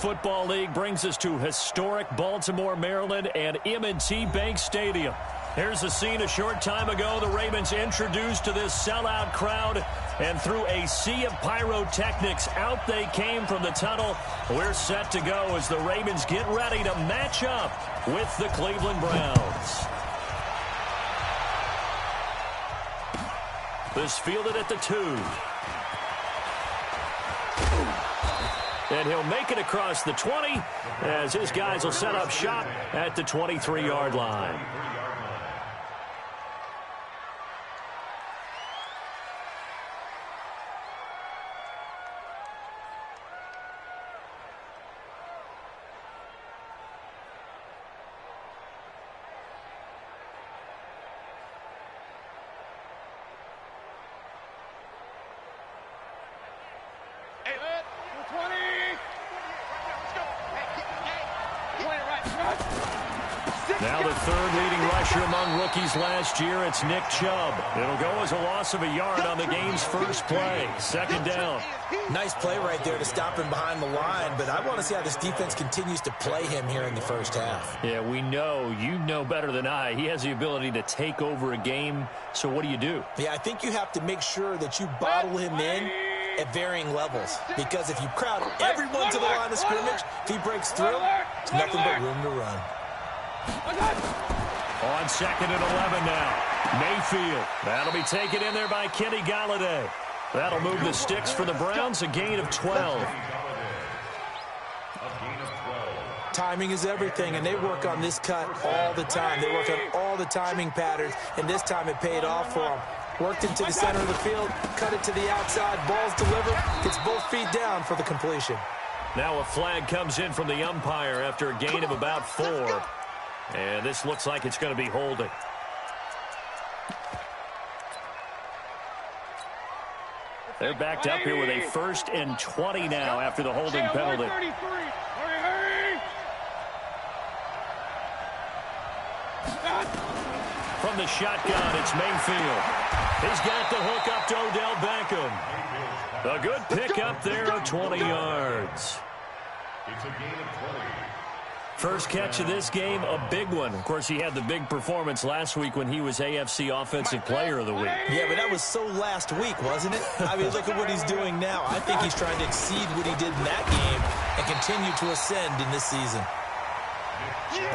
Football League brings us to historic Baltimore, Maryland, and M&T Bank Stadium. Here's a scene a short time ago. The Ravens introduced to this sellout crowd, and through a sea of pyrotechnics, out they came from the tunnel. We're set to go as the Ravens get ready to match up with the Cleveland Browns. This fielded at the 2. And he'll make it across the 20 as his guys will set up shop at the 23-yard line. Now the third leading rusher among rookies last year, it's Nick Chubb. It'll go as a loss of a yard on the game's first play. Second down. Nice play right there to stop him behind the line, but I want to see how this defense continues to play him here in the first half. Yeah, we know, you know better than I, he has the ability to take over a game, so what do you do? Yeah, I think you have to make sure that you bottle him in at varying levels, because if you crowd everyone to the line of scrimmage, if he breaks through, there's nothing but room to run. On second and 11 now. Mayfield. That'll be taken in there by Kenny Golladay. That'll move the sticks for the Browns, a gain of 12. Timing is everything, and they work on this cut all the time. They work on all the timing patterns, and this time it paid off for them. Worked into the center of the field, cut it to the outside, ball's delivered, gets both feet down for the completion. Now a flag comes in from the umpire after a gain of about 4. And this looks like it's going to be holding. They're backed up here with a 1st and 20 now after the holding penalty. From the shotgun, it's Mayfield. He's got the hook up to Odell Beckham. A good pickup there of 20 yards. It's a gain of 20. First catch of this game, a big one. Of course, he had the big performance last week when he was AFC Offensive Player of the Week. Yeah, but that was so last week, wasn't it? I mean, look at what he's doing now. I think he's trying to exceed what he did in that game and continue to ascend in this season.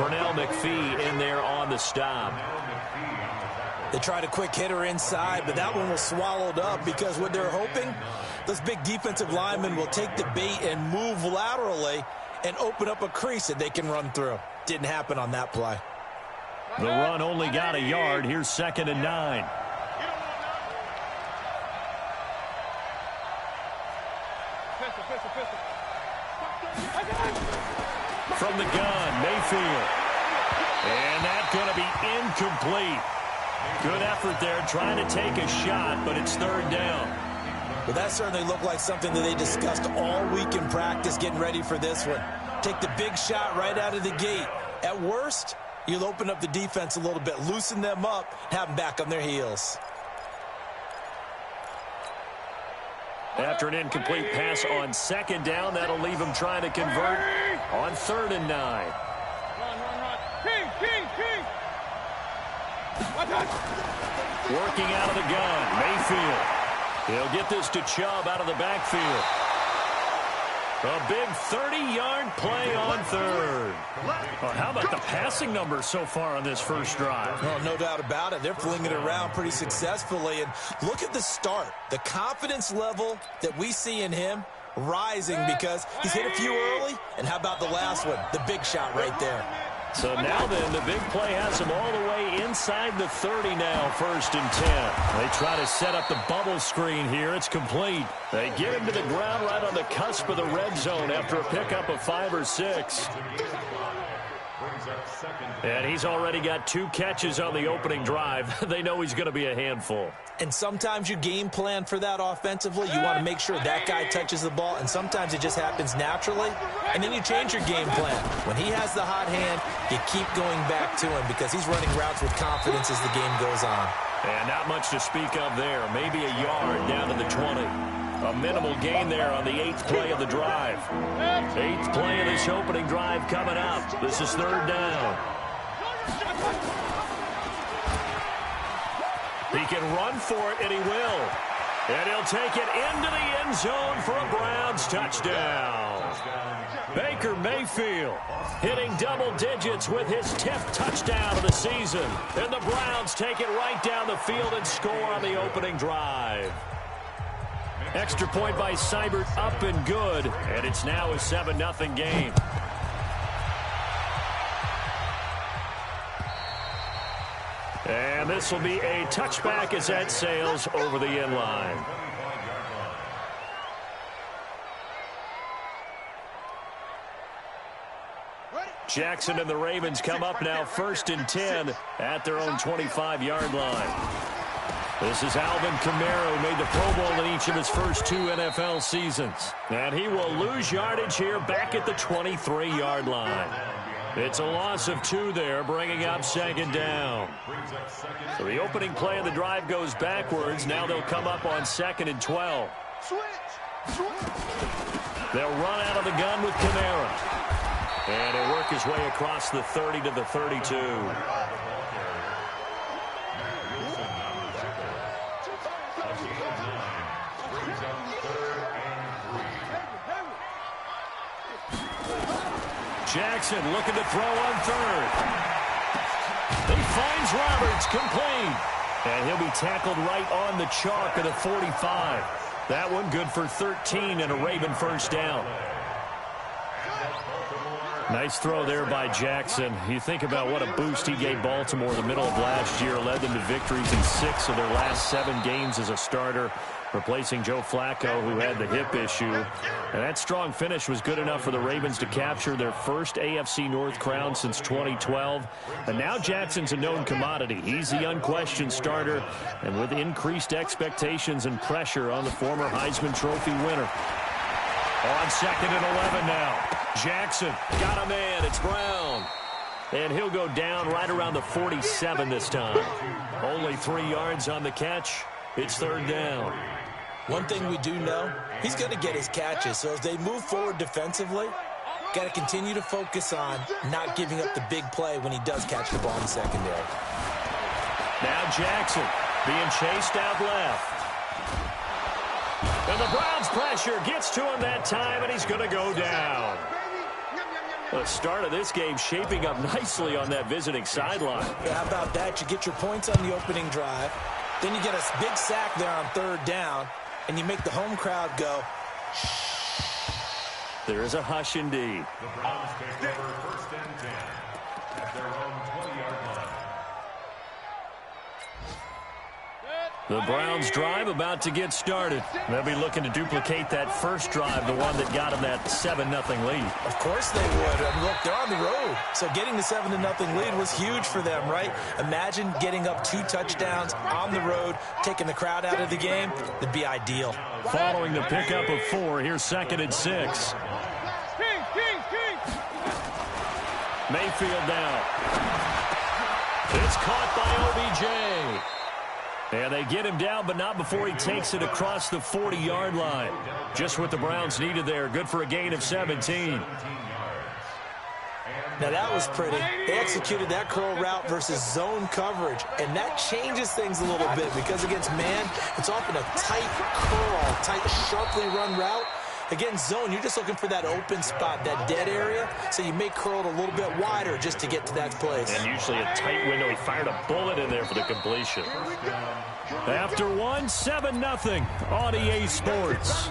Pernell McPhee in there on the stop. They tried a quick hitter inside, but that one was swallowed up because what they're hoping, those big defensive linemen will take the bait and move laterally and open up a crease that they can run through. Didn't happen on that play. The run only got a yard. Here's 2nd and 9. From the gun, Mayfield. And that's going to be incomplete. Good effort there trying to take a shot, but it's 3rd down. Well, that certainly looked like something that they discussed all week in practice getting ready for this one. Take the big shot right out of the gate. At worst, you'll open up the defense a little bit, loosen them up, have them back on their heels. After an incomplete pass on 2nd down, that'll leave him trying to convert on 3rd and 9. Working out of the gun, Mayfield. He'll get this to Chubb out of the backfield. A big 30-yard play on 3rd. Well, how about the passing numbers so far on this first drive? Well, no doubt about it. They're flinging it around pretty successfully. And look at the start. The confidence level that we see in him rising because he's hit a few early. And how about the last one? The big shot right there. So now then, the big play has him all the way inside the 30 now, 1st and 10. They try to set up the bubble screen here. It's complete. They get him to the ground right on the cusp of the red zone after a pickup of 5 or 6. And he's already got 2 catches on the opening drive. They know he's going to be a handful. And sometimes you game plan for that offensively. You want to make sure that guy touches the ball, and sometimes it just happens naturally. And then you change your game plan. When he has the hot hand, you keep going back to him because he's running routes with confidence as the game goes on. And not much to speak of there. Maybe a yard down to the 20. A minimal gain there on the 8th play of the drive. 8th play of this opening drive coming up. This is 3rd down. He can run for it, and he will. And he'll take it into the end zone for a Browns touchdown. Baker Mayfield hitting double digits with his 10th touchdown of the season. And the Browns take it right down the field and score on the opening drive. Extra point by Seibert up and good. And it's now a 7-0 game. And this will be a touchback as that sails over the end line. Jackson and the Ravens come up now 1st and 10 at their own 25-yard line. This is Alvin Kamara, who made the Pro Bowl in each of his first 2 NFL seasons. And he will lose yardage here back at the 23-yard line. It's a loss of 2 there, bringing up 2nd down. So the opening play of the drive goes backwards. Now they'll come up on 2nd and 12. They'll run out of the gun with Kamara. And he'll work his way across the 30 to the 32. Jackson looking to throw on 3rd. He finds Roberts, complete. And he'll be tackled right on the chalk of the 45. That one good for 13 and a Raven first down. Nice throw there by Jackson. You think about what a boost he gave Baltimore in the middle of last year. Led them to victories in 6 of their last 7 games as a starter, replacing Joe Flacco, who had the hip issue. And that strong finish was good enough for the Ravens to capture their first AFC North crown since 2012. And now Jackson's a known commodity. He's the unquestioned starter, and with increased expectations and pressure on the former Heisman Trophy winner. On 2nd and 11 now. Jackson got a man. It's Brown. And he'll go down right around the 47 this time. Only 3 yards on the catch. It's 3rd down. One thing we do know, he's going to get his catches. So as they move forward defensively, got to continue to focus on not giving up the big play when he does catch the ball in the secondary. Now Jackson being chased out left. And the Browns pressure gets to him that time, and he's going to go down. The start of this game shaping up nicely on that visiting sideline. Yeah, how about that? You get your points on the opening drive. Then you get a big sack there on 3rd down, and you make the home crowd go, shh. There is a hush indeed. The Browns take over 1st and 10 at their own 20-yard line. The Browns drive about to get started. They'll be looking to duplicate that first drive, the one that got them that 7-0 lead. Of course they would. I mean, look, they're on the road. So getting the 7-0 lead was huge for them, right? Imagine getting up 2 touchdowns on the road, taking the crowd out of the game. That'd be ideal. Following the pickup of 4, here's 2nd and 6. Mayfield down. It's caught by OBJ. And they get him down, but not before he takes it across the 40-yard line. Just what the Browns needed there. Good for a gain of 17. Now, that was pretty. They executed that curl route versus zone coverage, and that changes things a little bit because against man, it's often a tight curl, tight, sharply run route. Against zone, you're just looking for that open spot, that dead area, so you may curl it a little bit wider just to get to that place. And usually a tight window. He fired a bullet in there for the completion. After 1, 7-0 on EA Sports.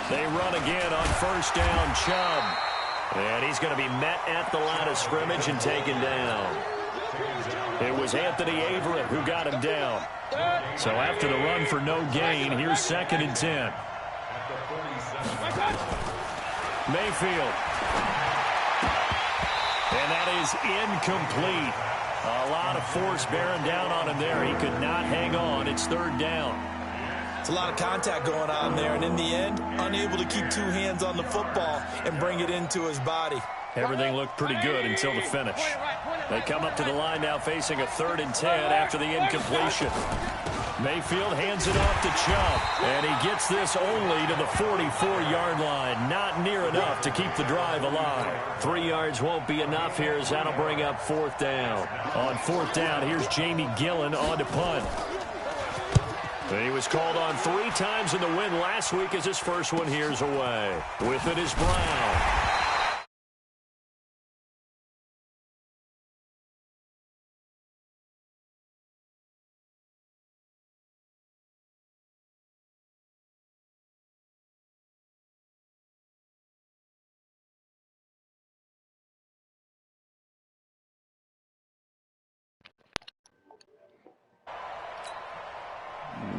They run again on 1st down, Chubb. And he's going to be met at the line of scrimmage and taken down. It was Anthony Averett who got him down. So after the run for no gain, here's 2nd and 10. Mayfield. And that is incomplete. A lot of force bearing down on him there. He could not hang on. It's 3rd down. It's a lot of contact going on there, and in the end, unable to keep two hands on the football and bring it into his body. Everything looked pretty good until the finish. They come up to the line now facing a 3rd and 10 after the incompletion. Mayfield hands it off to Chubb, and he gets this only to the 44-yard line. Not near enough to keep the drive alive. 3 yards won't be enough here as that'll bring up 4th down. On 4th down, here's Jamie Gillen on to punt. He was called on 3 times in the win last week as his first one here's away. With it is Brown.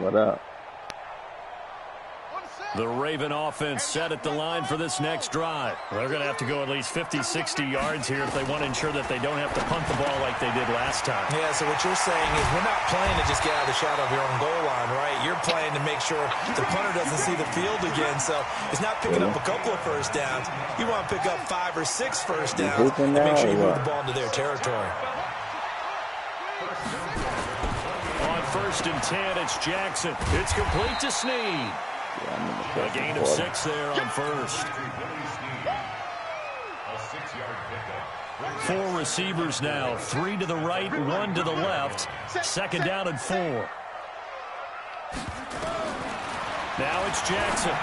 What up? The Raven offense set at the line for this next drive. They're going to have to go at least 50, 60 yards here if they want to ensure that they don't have to punt the ball like they did last time. Yeah, so what you're saying is we're not playing to just get out of the shadow of your own goal line, right? You're playing to make sure the punter doesn't see the field again. So it's not picking up a couple of first downs. You want to pick up 5 or 6 first downs and make sure you move the ball into their territory. On 1st and 10, it's Jackson. It's complete to Snead. A gain of 6 there on 1st. 4 receivers now. 3 to the right, 1 to the left. 2nd down and 4. Now it's Jackson.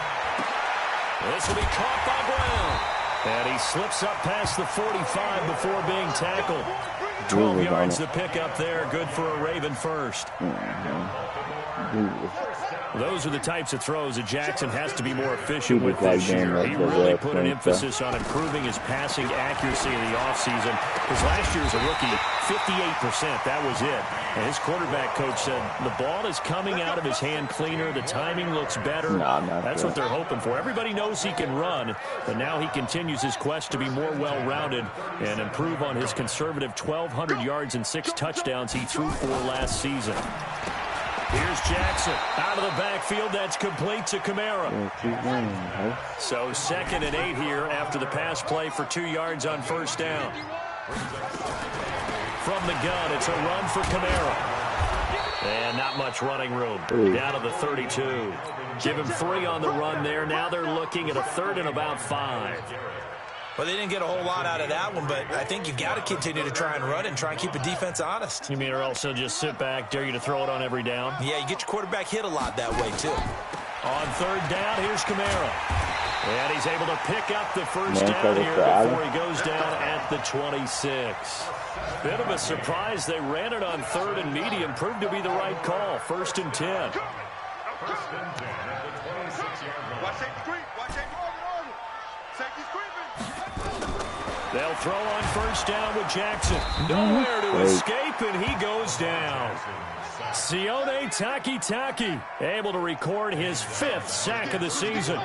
This will be caught by Brown. And he slips up past the 45 before being tackled. 12 yards to pick up there. Good for a Raven first. Those are the types of throws that Jackson has to be more efficient with this year. He really put an emphasis on improving his passing accuracy in the offseason. Because last year as a rookie, 58%, that was it. And his quarterback coach said the ball is coming out of his hand cleaner. The timing looks better. That's what they're hoping for. Everybody knows he can run, but now he continues his quest to be more well-rounded and improve on his conservative 1,200 yards and 6 touchdowns he threw for last season. Here's Jackson out of the backfield. That's complete to Kamara. So 2nd and 8 here after the pass play for 2 yards on 1st down. From the gun, it's a run for Kamara. And not much running room. Down to the 32. Give him 3 on the run there. Now they're looking at a 3rd and about 5. Well, they didn't get a whole lot out of that one, but I think you've got to continue to try and run and try and keep the defense honest. You mean or else they'll just sit back, dare you to throw it on every down? Yeah, you get your quarterback hit a lot that way, too. On 3rd down, here's Kamara. And he's able to pick up the first down here before he goes down at the 26. Bit of a surprise. They ran it on 3rd and medium. Proved to be the right call. 1st and 10. 1st and 10 at the 26-yard line. Watch safety screen. Watch safety screen. Safety screen. They'll throw on 1st down with Jackson. Nowhere to escape, and he goes down. Sione Takitaki able to record his 5th sack of the season.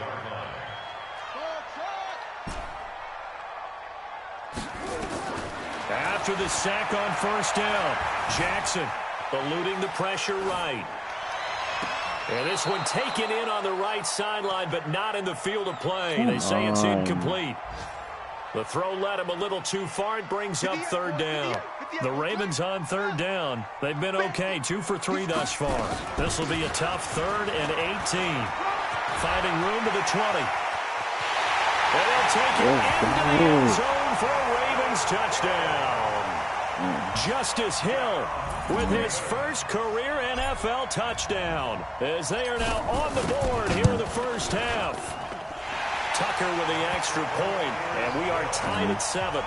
After the sack on 1st down, Jackson eluding the pressure right. And this one taken in on the right sideline, but not in the field of play. They say it's incomplete. The throw led him a little too far. It brings up 3rd down. The Ravens on 3rd down. They've been okay, 2 for 3 thus far. This will be a tough 3rd and 18. Finding room to the 20. And they'll take it into the end zone for a Ravens touchdown. Justice Hill with his first career NFL touchdown as they are now on the board here in the first half. Tucker with the extra point, and we are tied at 7.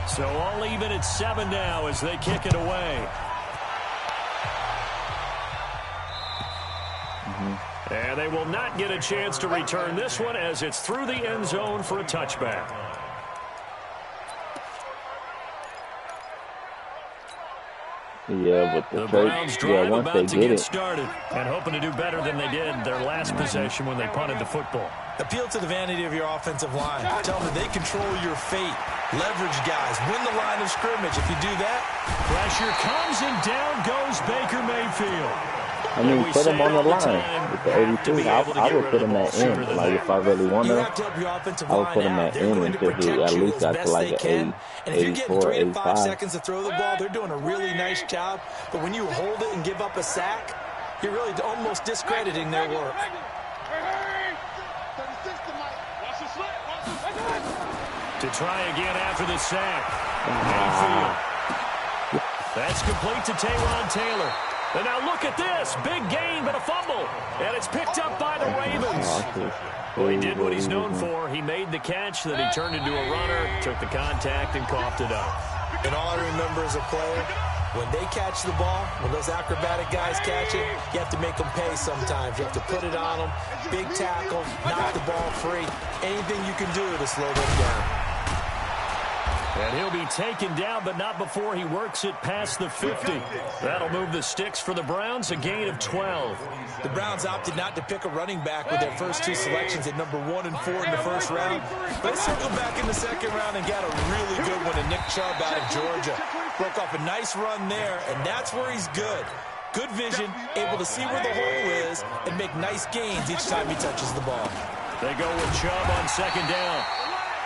So all even at 7 now as they kick it away. And they will not get a chance to return this one as it's through the end zone for a touchback. Yeah, but the Browns drive about to get started and hoping to do better than they did their last possession when they punted the football. Appeal to the vanity of your offensive line. Tell them that they control your fate. Leverage guys. Win the line of scrimmage. If you do that, pressure comes and down goes Baker Mayfield. I mean, put him on the line with the 82. I would put him at end. Like, if I really want to, I would put him at end until he at least got to like an 80, 84, 3 to 5 85. seconds to throw the ball, they're doing a really nice job. But when you hold it and give up a sack, you're really almost discrediting their work. To try again after the sack. Mayfield. That's complete to Taywan Taylor. And now look at this. Big gain, but a fumble. And it's picked up by the Ravens. Well, he did what he's known for. He made the catch, then he turned into a runner, took the contact, and coughed it up. And all I remember as a player, when they catch the ball, when those acrobatic guys catch it, you have to make them pay sometimes. You have to put it on them. Big tackle, knock the ball free. Anything you can do to slow them down. And he'll be taken down, but not before he works it past the 50. That'll move the sticks for the Browns, a gain of 12. The Browns opted not to pick a running back with their first two selections at number 1 and 4 in the first round. But they circled back in the second round and got a really good one to Nick Chubb out of Georgia. Broke off a nice run there, and that's where he's good. Good vision, able to see where the hole is, and make nice gains each time he touches the ball. They go with Chubb on second down.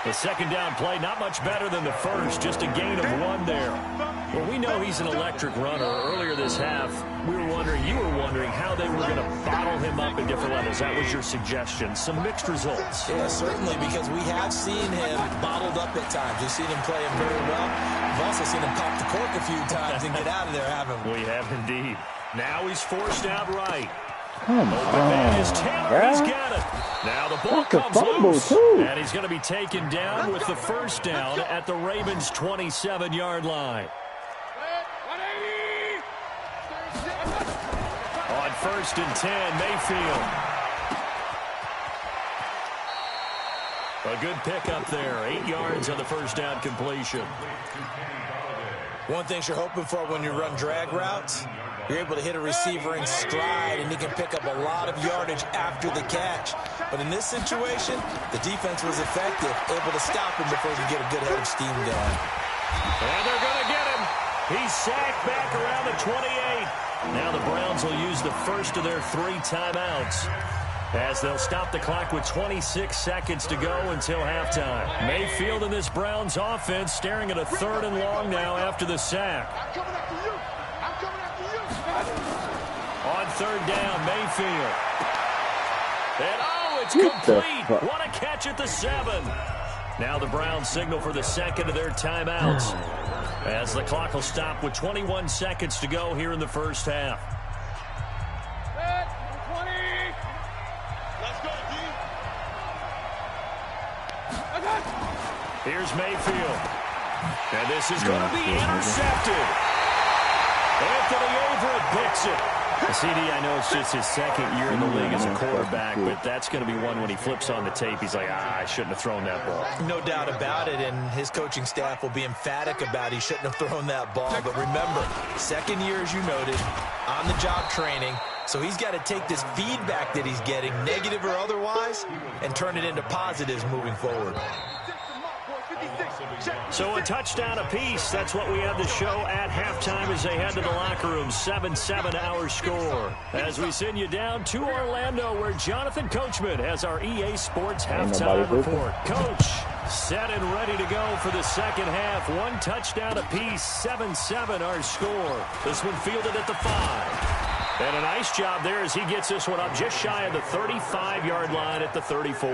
The second down play, not much better than the first, just a gain of 1 there. Well, we know he's an electric runner. Earlier this half, you were wondering how they were going to bottle him up at different levels. That was your suggestion. Some mixed results. Yeah, certainly, because we have seen him bottled up at times. We've seen him play him very well. We've also seen him pop the cork a few times and get out of there, haven't we? We have indeed. Now he's forced out right. Come on, Is Taylor. He's got it. Now the ball comes loose, and he's going to be taken down with the first down at the Ravens' 27-yard line. On 1st and 10, Mayfield. A good pickup there. 8 yards on the first down completion. One thing you're hoping for when you run drag routes, you're able to hit a receiver in stride, and he can pick up a lot of yardage after the catch. But in this situation, the defense was effective, able to stop him before he could get a good head of steam going. And they're going to get him. He's sacked back around the 28. Now the Browns will use the first of their 3 timeouts, as they'll stop the clock with 26 seconds to go until halftime. Mayfield and this Browns offense staring at a 3rd and long now after the sack. On 3rd down, Mayfield. And it's complete. What a catch at the 7. Now the Browns signal for the second of their timeouts, as the clock will stop with 21 seconds to go here in the first half. Here's Mayfield. And this is going to be intercepted. Anthony Averett picks it. CD, I know it's just his second year in the league as a quarterback, but that's going to be one when he flips on the tape, he's like, I shouldn't have thrown that ball. No doubt about it, and his coaching staff will be emphatic about he shouldn't have thrown that ball. But remember, second year, as you noted, on-the-job training, so he's got to take this feedback that he's getting, negative or otherwise, and turn it into positives moving forward. So a touchdown apiece. That's what we have to show at halftime as they head to the locker room. 7-7 our score. As we send you down to Orlando, where Jonathan Coachman has our EA Sports halftime report. Coach, set and ready to go for the second half. 1 touchdown apiece. 7-7 our score. This one fielded at the 5. And a nice job there as he gets this one up just shy of the 35-yard line at the 34.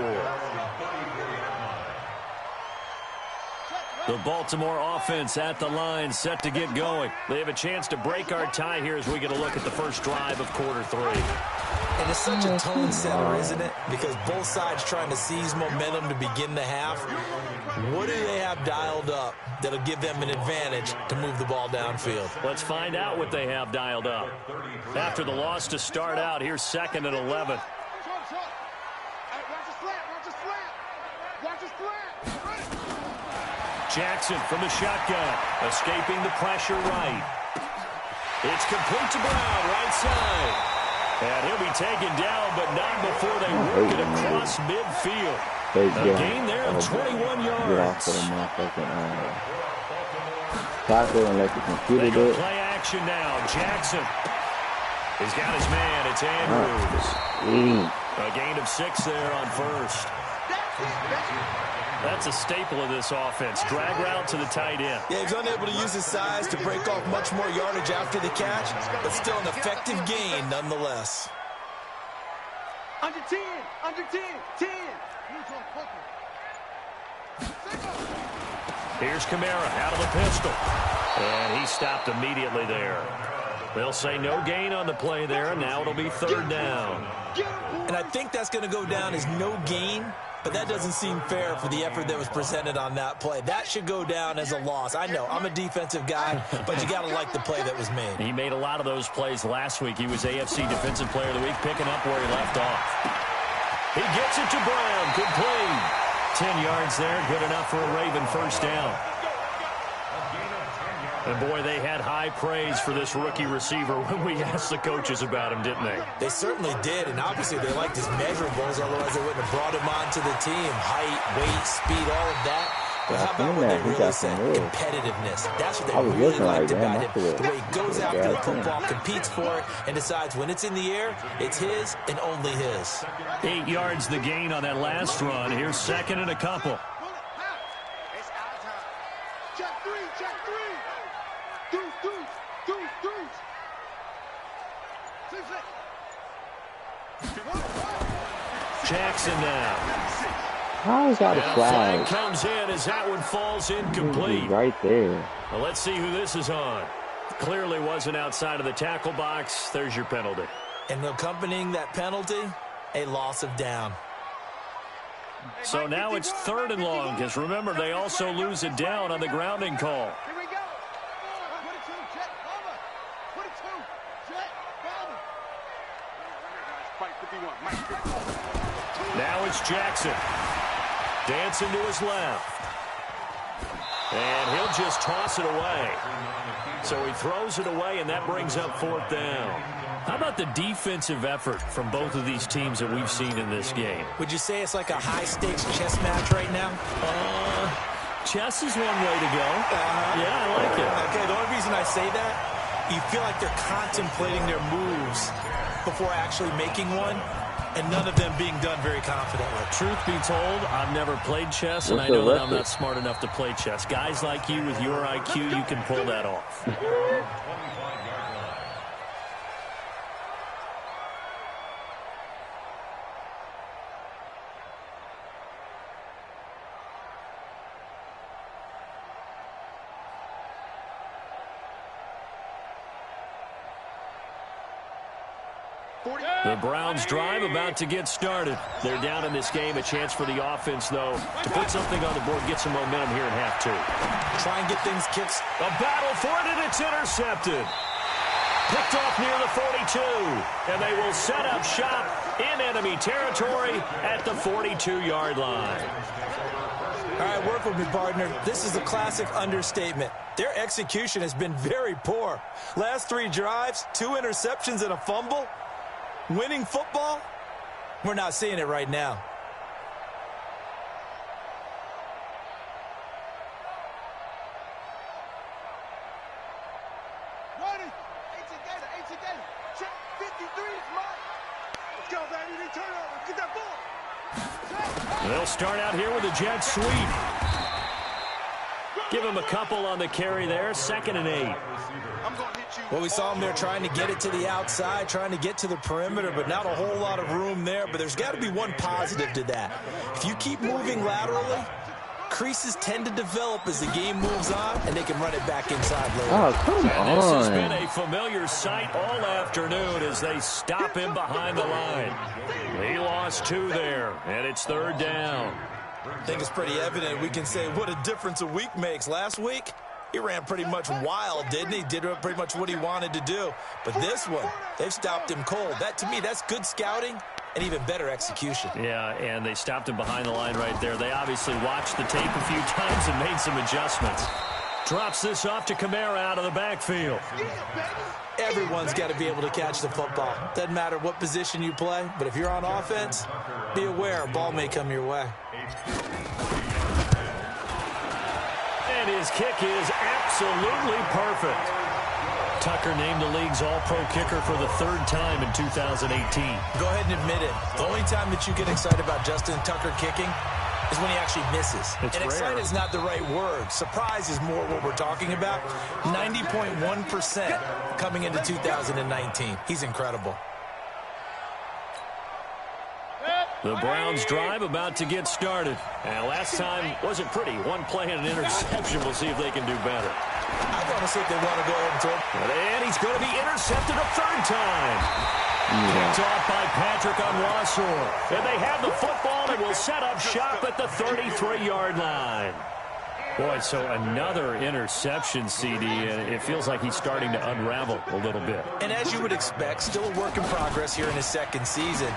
The Baltimore offense at the line, set to get going. They have a chance to break our tie here as we get a look at the first drive of quarter 3. And it's such a tone setter, isn't it? Because both sides trying to seize momentum to begin the half. What do they have dialed up that'll give them an advantage to move the ball downfield? Let's find out what they have dialed up. After the loss to start out, here's 2nd and 11. Jackson from the shotgun, escaping the pressure right. It's complete to Brown, right side. And he'll be taken down, but not before they work it across midfield. A gain there of 21 yards. Get off of the motherfucking tackle and let the computer do it. Play action now. Jackson. He's got his man. It's Andrews. A gain of 6 there on first. That's a staple of this offense. Drag route to the tight end. Yeah, he's unable to use his size to break off much more yardage after the catch, but still an effective gain nonetheless. Under 10, under 10, 10. Here's Kamara out of the pistol. And he stopped immediately there. They'll say no gain on the play there, and now it'll be 3rd down. And I think that's going to go down as no gain, but that doesn't seem fair for the effort that was presented on that play. That should go down as a loss. I know, I'm a defensive guy, but you got to like the play that was made. He made a lot of those plays last week. He was AFC Defensive Player of the Week, picking up where he left off. He gets it to Brown, complete. 10 yards there, good enough for a Raven first down. And, boy, they had high praise for this rookie receiver when we asked the coaches about him, didn't they? They certainly did, and obviously they liked his measurables, otherwise they wouldn't have brought him onto the team. Height, weight, speed, all of that. But how about what they really said? Competitiveness. That's what they really liked about him. The way he goes after the football, competes for it, and decides when it's in the air, it's his and only his. 8 yards the gain on that last run. Here's 2nd and a couple. It's our time. Check 3, check 3. Deuce. Jackson now. How is that a flag? Comes in as that one falls incomplete. Right there. Well, let's see who this is on. Clearly wasn't outside of the tackle box. There's your penalty. And accompanying that penalty, a loss of down. So now it's 3rd and long, because remember, they also lose it down on the grounding call. Here we go. 22, check, over. 22, check, over. Fight 51. Now it's Jackson. Dancing to his left. And he'll just toss it away. So he throws it away, and that brings up 4th down. How about the defensive effort from both of these teams that we've seen in this game? Would you say it's like a high-stakes chess match right now? Chess is one way to go. Yeah, I like it. Okay, the only reason I say that, you feel like they're contemplating their moves before actually making one, and none of them being done very confidently. Truth be told, I've never played chess, and I know that I'm not smart enough to play chess. Guys like you with your IQ, you can pull that off. The Browns drive about to get started. They're down in this game. A chance for the offense, though, to put something on the board, get some momentum here in half 2. Try and get things kicked. A battle for it, and it's intercepted. Picked off near the 42. And they will set up shop in enemy territory at the 42-yard line. All right, work with me, partner. This is a classic understatement. Their execution has been very poor. Last 3 drives, 2 interceptions and a fumble. Winning football? We're not seeing it right now. Ready? 8 together. Check 53 is mine. Let's go, baby. They turn over. Get that ball. They'll start out here with a jet sweep. Give him a couple on the carry there. 2nd and 8. I'm going to hit you. Well, we saw him there trying to get it to the outside, trying to get to the perimeter, but not a whole lot of room there. But there's got to be one positive to that. If you keep moving laterally, creases tend to develop as the game moves on, and they can run it back inside later. Oh, come And this has on. been a familiar sight all afternoon as they stop him behind the line. He lost 2 there, and it's 3rd down. I think it's pretty evident we can say what a difference a week makes. Last week, he ran pretty much wild, didn't he? Did pretty much what he wanted to do. But this one, they've stopped him cold. That, to me, that's good scouting and even better execution. Yeah, and they stopped him behind the line right there. They obviously watched the tape a few times and made some adjustments. Drops this off to Kamara out of the backfield. Everyone's got to be able to catch the football. Doesn't matter what position you play, but if you're on offense, be aware a ball may come your way. And his kick is absolutely perfect. Tucker named the league's all-pro kicker for the 3rd time in 2018. Go ahead and admit it. The only time that you get excited about Justin Tucker kicking is when he actually misses. It's and rare. excited is not the right word. Surprise is more what we're talking about. 90.1% coming into 2019. He's incredible. The Browns drive about to get started. And last time wasn't pretty. One play and an interception. We'll see if they can do better. I want to see if they want to go ahead and throw. And he's going to be intercepted a 3rd time. Picked off by Patrick Onwuasor. And they have the football and will set up shop at the 33-yard line. Boy, so another interception, CD, and it feels like he's starting to unravel a little bit. And as you would expect, still a work in progress here in his 2nd season.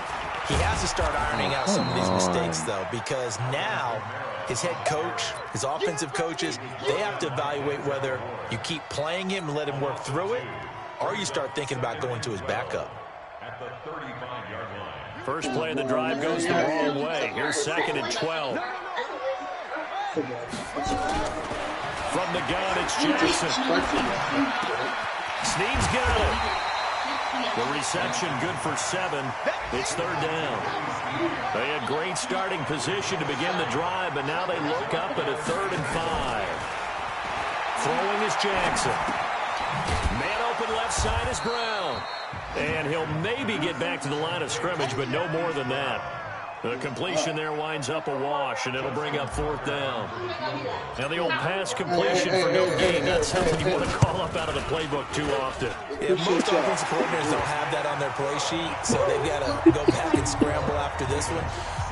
He has to start ironing out some of these mistakes, though, because now his head coach, his offensive coaches, they have to evaluate whether you keep playing him and let him work through it, or you start thinking about going to his backup. At the 35-yard line. First play of the drive goes the wrong way. Here's 2nd and 12. From the gun, it's Jackson. Snead's got it. The reception good for 7. It's 3rd down. They had great starting position to begin the drive, but now they look up at a 3rd and 5. Throwing is Jackson. Man open left side is Brown. And he'll maybe get back to the line of scrimmage, but no more than that. The completion there winds up a wash, and it'll bring up 4th down. Now, the old pass completion for no gain, not something you want to call up out of the playbook too often. Yeah, most offensive coordinators don't have that on their play sheet, so they've got to go back and scramble after this one.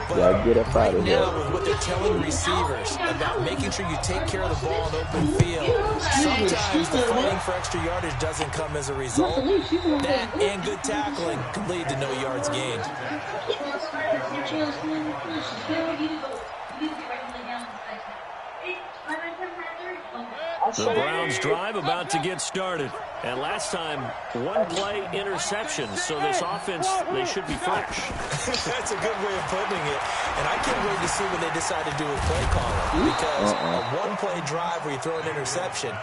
But get up out of now, with what they're telling receivers about making sure you take care of the ball in open field, sometimes the fighting for extra yardage doesn't come as a result. That and good tackling can lead to no yards gained. The Browns drive about to get started. And last time, 1 play interception. So this offense, they should be fresh. That's a good way of putting it. And I can't wait to see what they decide to do with play calling. Because a 1-play drive where you throw an interception,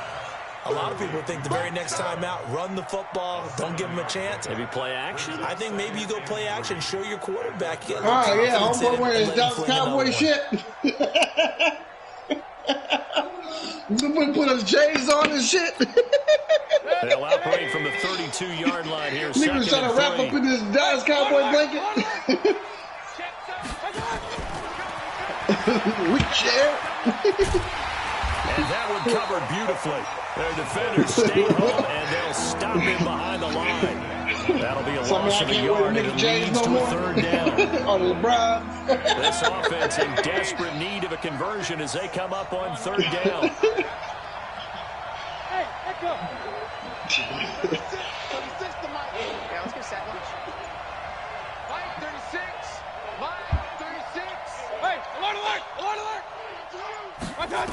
a lot of people think the very next time out, run the football, don't give them a chance. Maybe play action? I think maybe you go play action, show your quarterback. Yeah, homeboy wearing his Dallas Cowboy shit. Put his J's on and shit. They'll operate from the 32-yard line here. Niggas trying to wrap up in this Dallas Cowboy blanket. We share. And that one covered beautifully. Their defenders stay home, and they'll stop him behind the line. That'll be a loss of a yard, and it leads to a 3rd down. On the Browns. This offense in desperate need of a conversion as they come up on 3rd down. Hey, let go. Yeah, let's get set. Line 36. Line 36. Hey, alert, alert, alert, alert. My God.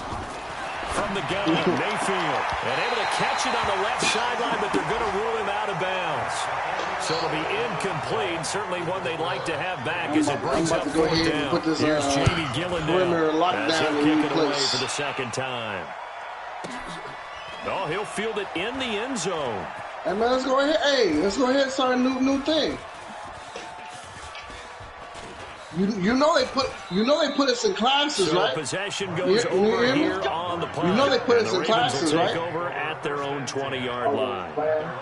From the gun, Mayfield. And able to catch it on the left sideline, but they're going to rule him out of bounds. So it'll be incomplete. Certainly one they'd like to have back as it brings up 4th down. Here's Jamie Gillen as he'll kick it away for the 2nd time. Oh, he'll field it in the end zone. Hey, man, let's go ahead. Hey, let's go ahead and start a new thing. You know they put us in classes, so right? Possession goes over here on the punt. You know they put us in classes, right? right? Over at their own 20-yard line.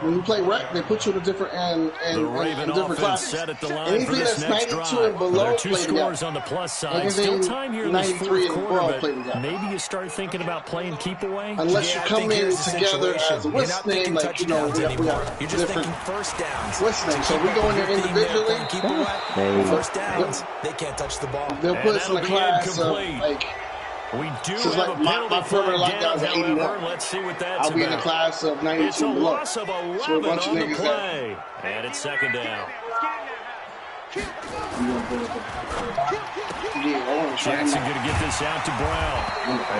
When you play rec, they put you in a different the Raven different offense classes. set at the line Anything for this that's next 92 drive. and below, There are 2 play scores together. on the plus side. Anything Still time here in this 93 4th and quarter, above, play but together. maybe you start thinking about playing keep away. Unless you come in here's the together situation. as You're what's not name, thinking like we got You're just different. thinking first downs. What's name? So we go in there individually. Keep away. First downs, they can't touch the ball. They'll put us in a class of like. We do So have like a penalty my perimeter flag lockdown down, is an however. 81. Let's see what that's I'll be in a about. class of 92 It's a below. loss of 11 So a bunch of on the niggas play. And it's 2nd down. Jackson going to get this out to Brown.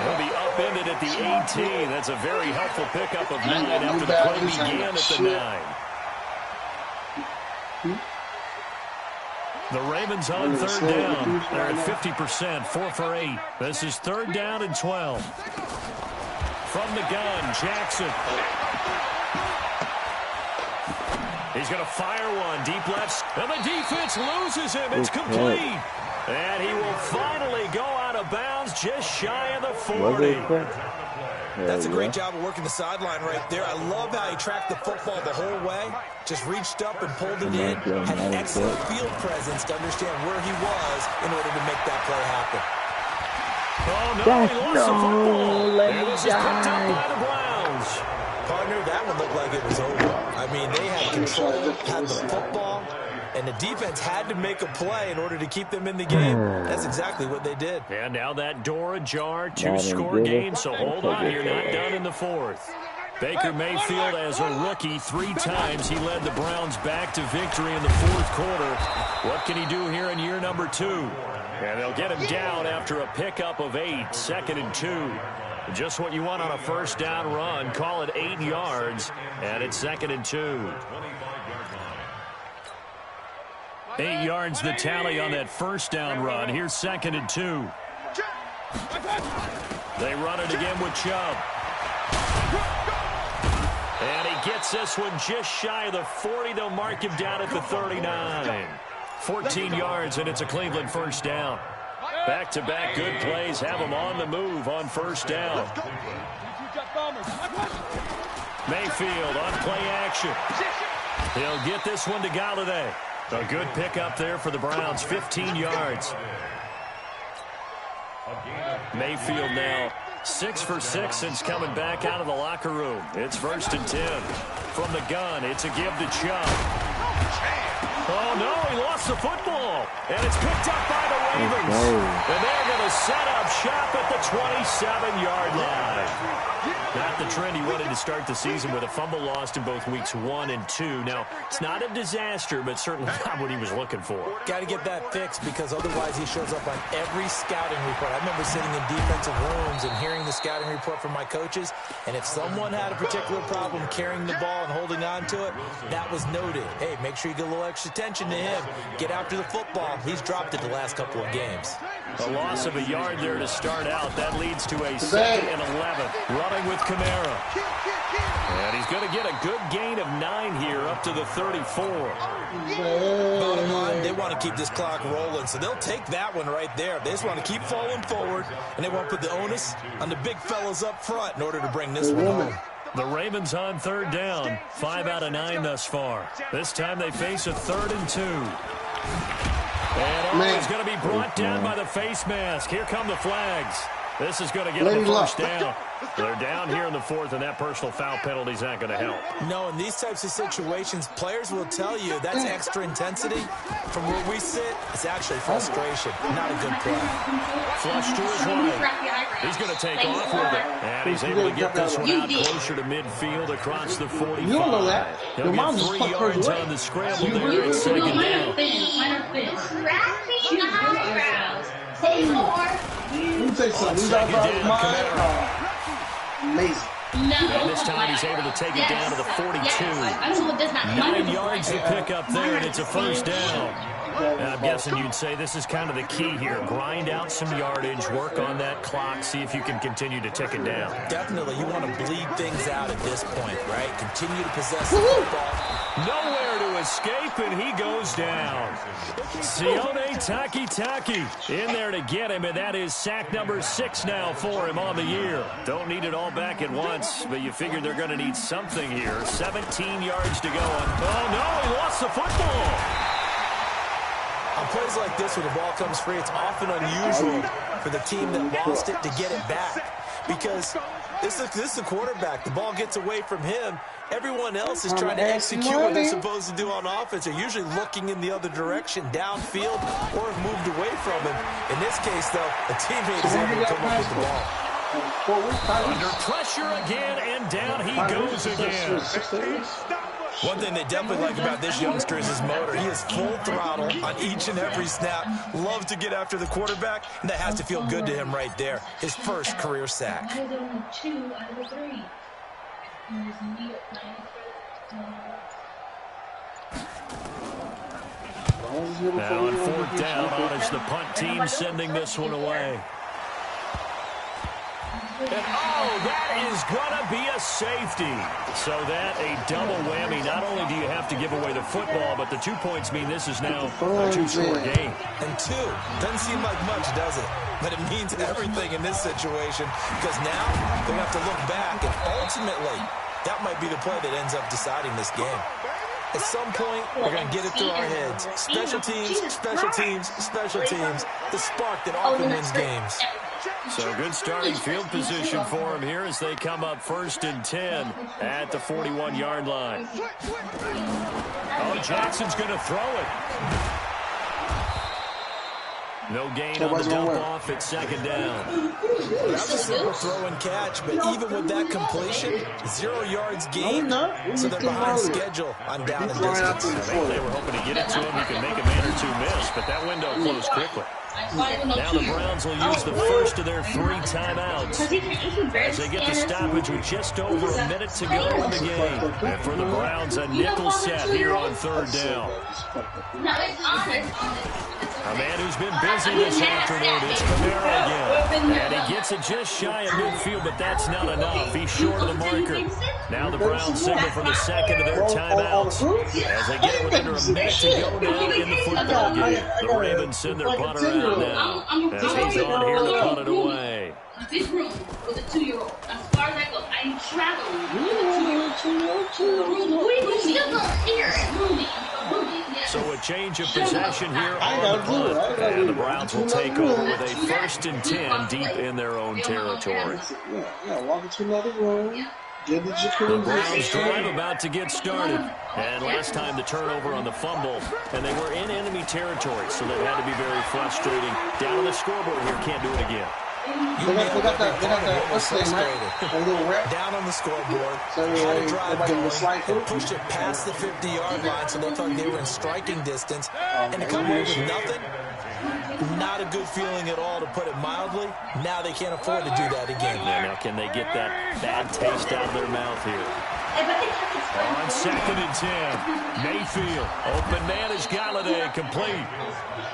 He'll be upended at the 18. That's a very helpful pickup of 9 after the play began at the 9. The Ravens on third down. They're at 50%, 4 for 8. This is third down and 12. From the gun, Jackson. He's going to fire one deep left, and the defense loses him. It's complete. And he will finally go out of bounds just shy of the 40. That's a great job of working the sideline right there. I love how he tracked the football the whole way. Just reached up and pulled it in. Had an excellent field presence to understand where he was in order to make that play happen. Oh, no, he lost the football. And this is picked up by the Browns. Partner, that one looked like it was over. I mean, they had control, had the football, and the defense had to make a play in order to keep them in the game. That's exactly what they did. And now that door ajar, 2-score game, so hold on, you're not done in the fourth. Baker Mayfield, as a rookie, 3 times he led the Browns back to victory in the fourth quarter. What can he do here in year number 2? And they'll get him down after a pickup of 8, 2nd and 2. Just what you want on a first down run. Call it 8 yards, and it's 2nd and 2. 8 yards the tally on that first down run. Here's 2nd and 2. They run it again with Chubb. And he gets this one just shy of the 40. They'll mark him down at the 39. 14 yards, and it's a Cleveland first down. Back-to-back good plays have him on the move on first down. Mayfield on play action. He'll get this one to Galladay. A good pickup there for the Browns, 15 yards. Mayfield now 6 for 6 since coming back out of the locker room. It's 1st and 10. From the gun, it's a give to Chubb. Oh, no, he lost the football. And it's picked up by the Ravens. And they're going to set up shop at the 27-yard line. Not the trend he wanted to start the season with a fumble lost in both weeks 1 and 2. Now, it's not a disaster, but certainly not what he was looking for. Got to get that fixed because otherwise he shows up on every scouting report. I remember sitting in defensive rooms and hearing the scouting report from my coaches, and if someone had a particular problem carrying the ball and holding on to it, that was noted. Hey, make sure you get a little extra attention to him. Get after the football. He's dropped it the last couple of games. A loss of a yard there to start out. That leads to a 2nd and 11. Running with Kamara. And he's going to get a good gain of 9 here up to the 34. Bottom line, they want to keep this clock rolling, so they'll take that one right there. They just want to keep falling forward, and they want to put the onus on the big fellas up front in order to bring this one home. The Ravens on third down. 5 out of 9 thus far. This time they face a 3rd and 2. And he's going to be brought down by the face mask. Here come the flags. This is going to get them a first down. They're down here in the 4th, and that personal foul penalty is not going to help. No, in these types of situations, players will tell you that's extra intensity. From where we sit, it's actually frustration, not a good play. Flush to his right. He's going to take off with it. And he's able to get this one out closer to midfield across the 45. You don't know that. He'll get 3 yards on the scramble there at 2nd down. Let me tell you something. These are amazing. And this time he's able to take it down to the 42. 9 yards to pick up there, and it's a first down. And I'm guessing you'd say this is kind of the key here. Grind out some yardage, work on that clock, see if you can continue to tick it down. Definitely, you want to bleed things out at this point, right? Continue to possess the football. Nowhere to escape, and he goes down. Sione Takitaki in there to get him, and that is sack number 6 now for him on the year. Don't need it all back at once, but you figure they're going to need something here. 17 yards to go. Oh, no, he lost the football. On plays like this where the ball comes free, it's often unusual for the team that lost it to get it back. Because this is the quarterback. The ball gets away from him. Everyone else is trying to execute what they're supposed to do on offense. They're usually looking in the other direction, downfield, or have moved away from him. In this case, though, a teammate is able to come up with the ball. Under pressure again, and down he goes again. One thing they definitely like about this youngster is his motor. He is full throttle on each and every snap. Loves to get after the quarterback, and that has to feel good to him right there. His first career sack. Now on 4th down, it's the punt team sending this one away. And that is going to be a safety. So that a double whammy. Not only do you have to give away the football, but the 2 points mean this is now a 2-score game. And 2 doesn't seem like much, does it? But it means everything in this situation, because now they're going to have to look back, and ultimately that might be the play that ends up deciding this game. At some point, we're going to get it through our heads. Special teams, special teams, special teams. The spark that often wins games. So good starting field position for him here as they come up 1st and 10 at the 41-yard line. Oh, Jackson's going to throw it. No gain on the dump-off at 2nd down. That's a simple throw and catch, but even with that completion, 0 yards gained, so they're behind schedule on down and distance. I think they were hoping to get it to him. You can make a man or 2 miss, but that window closed quickly. Now the Browns will use the first of their 3 timeouts as they get the stoppage with just over a minute to go in the game. And for the Browns, a nickel set here on 3rd down. A man who's been busy this afternoon, it's Kamara again. And he gets it just shy of midfield, but that's not enough. He's short of the marker. Now the Browns signal for the 2nd of their timeouts as they get it with under a minute to go now in the football game. The Ravens send their punter out now as he's on here to punt it away. This room with a 2-year-old. As far as I go, I'm traveling with a 2-year-old. We still don't hear it. So a change of possession here on the punt, and the Browns will take over with a 1st and 10 deep in their own territory. Yeah, walk into another room. The Browns drive about to get started. And last time the turnover on the fumble, and they were in enemy territory, so that had to be very frustrating. Down on the scoreboard here, can't do it again. They got that what's the name, right? A little rep. Down on the scoreboard, So had to drive everybody going, and pushed it past the 50-yard line, so they looked like they were in striking distance. And to come away with nothing, not a good feeling at all, to put it mildly. Now they can't afford to do that again. Now can they get that bad taste out of their mouth here? On 2nd and 10, Mayfield, open man is Galladay, complete.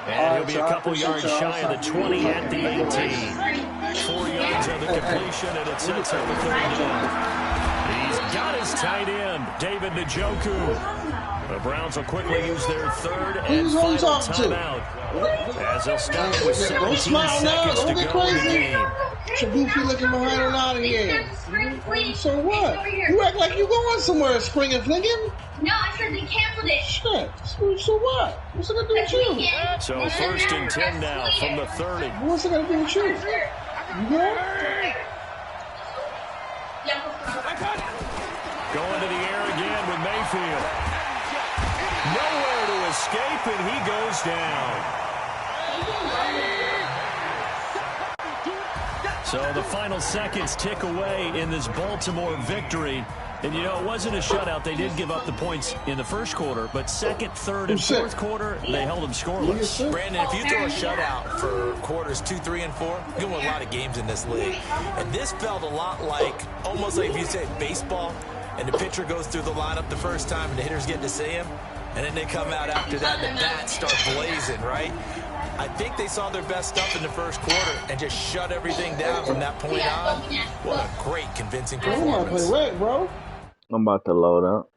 And he'll be a couple yards shy of the 20 at the 18. 4 yards on the completion, and it sets up a 3rd down. He's got his tight end, David Njoku. The Browns will quickly use their 3rd and final timeout as they'll stop with 17 seconds to go in the game. So goofy looking behind her out of here. So what? You act like you going somewhere, Spring and Flinking? No, I said they canceled it. Shit. So what? What's it gonna do with you? So 1st and 10 now from the 30. What's it gonna do with you? You good? Going to the air again with Mayfield. Nowhere to escape, and he goes down. So the final seconds tick away in this Baltimore victory. And, you know, it wasn't a shutout. They did give up the points in the first quarter, but 2nd, 3rd, and 4th quarter, they held them scoreless. Brandon, if you throw a shutout for quarters 2, 3, and 4, you win a lot of games in this league. And this felt a lot like, almost like if you said baseball, and the pitcher goes through the lineup the first time, and the hitters get to see him, and then they come out after that, and the bats start blazing, right? I think they saw their best stuff in the first quarter and just shut everything down from that point on. What a great, convincing performance. Play red, bro. I'm about to load up.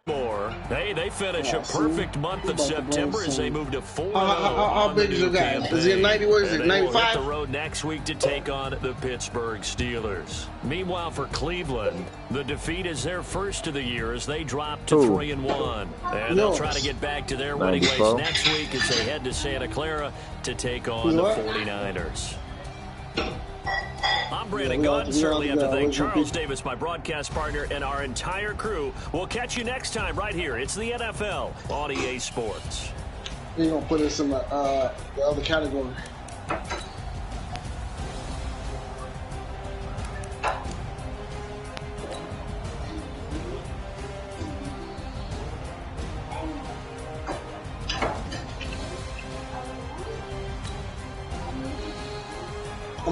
More. They finish a perfect month of September as they move to 4-0 How big is that? Is it 90? What is it, 95? They will hit the road next week to take on the Pittsburgh Steelers. Meanwhile, for Cleveland, the defeat is their first of the year as they drop to 3-1. And they'll try to get back to their winning ways next week as they head to Santa Clara to take on the 49ers. I'm Brandon Gaudin. Certainly have to thank Charles Davis, my broadcast partner, and our entire crew. We'll catch you next time right here. It's the NFL on EA Sports. You're going to put us in the other category.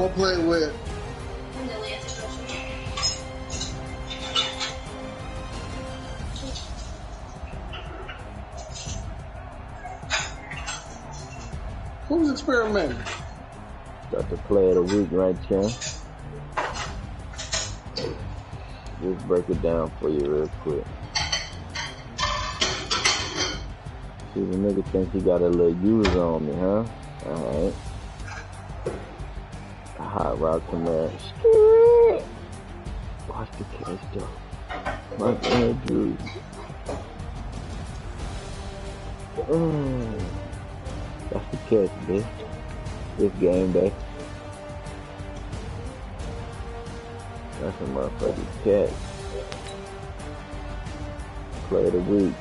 gonna play with. Who's experimenting? Got the play of the week right here. Just break it down for you real quick. See, the nigga thinks he got a little user on me, huh? Alright. A hot rock from there. Watch the catch though. My bad, dude. That's the catch, bitch. This game day. That's a motherfucking catch. Play of the week.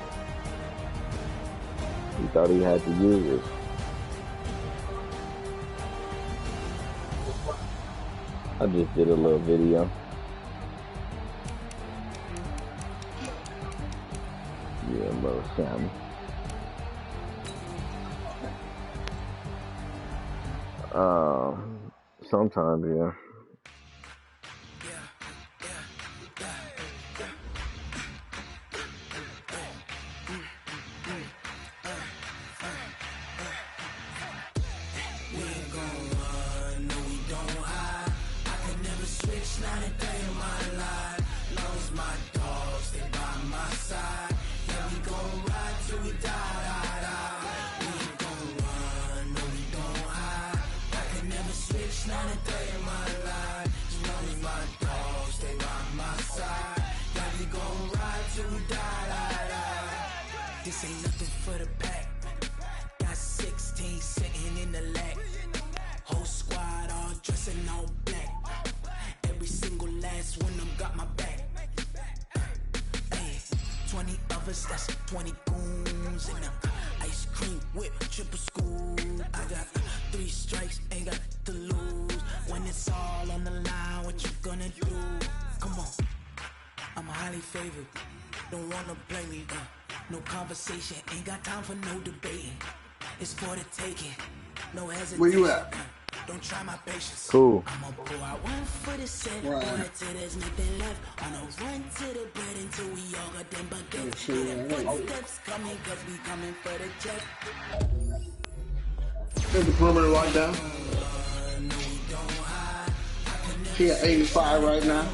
He thought he had to use it. I just did a little video. Yeah, little Sammy. Sometimes, yeah. This ain't nothing for the pack. Got 16 sitting in the lap. Whole squad all dressing all black. Every single last one of them got my back. Hey, 20 of us, that's 20 goons in them. Ice cream whip, triple school. I got 3 strikes, ain't got to lose. When it's all on the line, what you gonna do? Come on, I'm highly favored. Don't wanna play me, no conversation, ain't got time for no debating. It's for the taking, no hesitation. Where you at? Don't try my patience. Cool. I'm gonna pull out one for the set, right. Till there's nothing left. On a run to the bed until we all got them buckets. Footsteps coming, cause we coming for the check. There's the perimeter lockdown. He at 85 right now.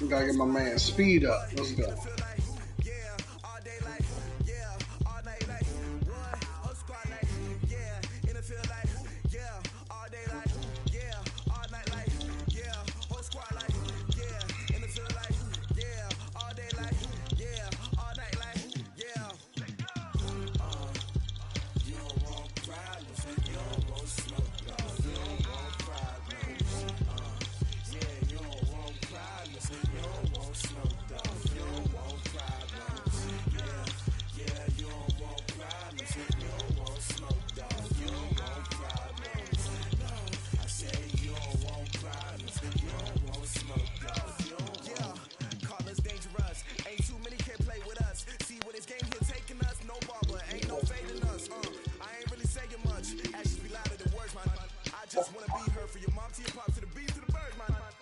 We gotta get my man speed up. Let's go.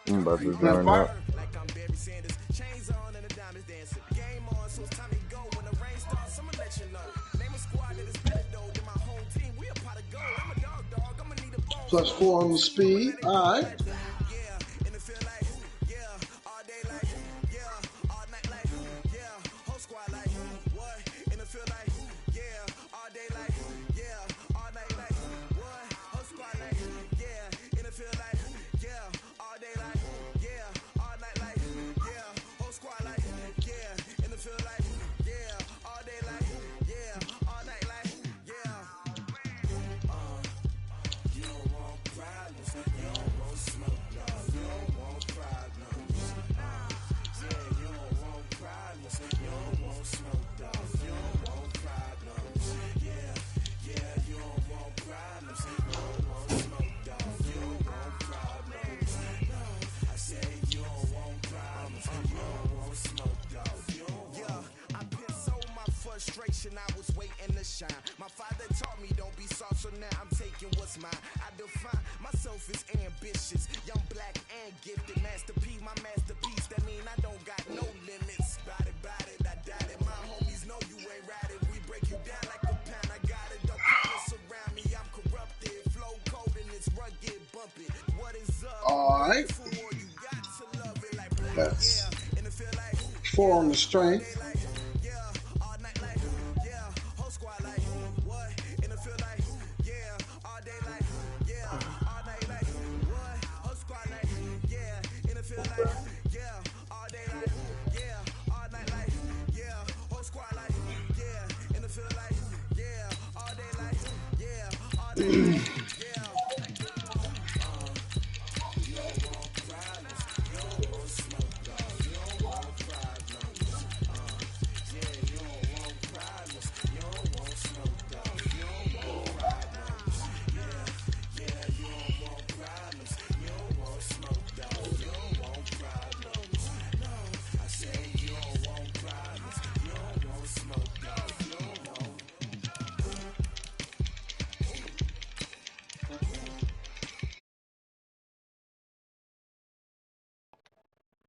I'm about to turn up. Like I'm Barry Sanders, chains on and the diamonds dancing. Game on, so it's time to go. When the rain starts, I'ma let you know. Name a squad that is better though than my home team. We a pot of gold. I'm a dog, I'ma need a bone. +4 on the speed. All right. Yeah. light and the shine. My father taught me don't be soft, so now I'm taking what's mine. I define myself as ambitious, young, black, and gifted. Master P, my masterpiece. That mean I don't got no limits. Bout it, I doubt it. My homies know you ain't ride it. We break you down like a pound. I got it. Don't promise around me. I'm corrupted. Flow cold and it's rugged, bumpy. What is up? Alright. That's 4 on the string.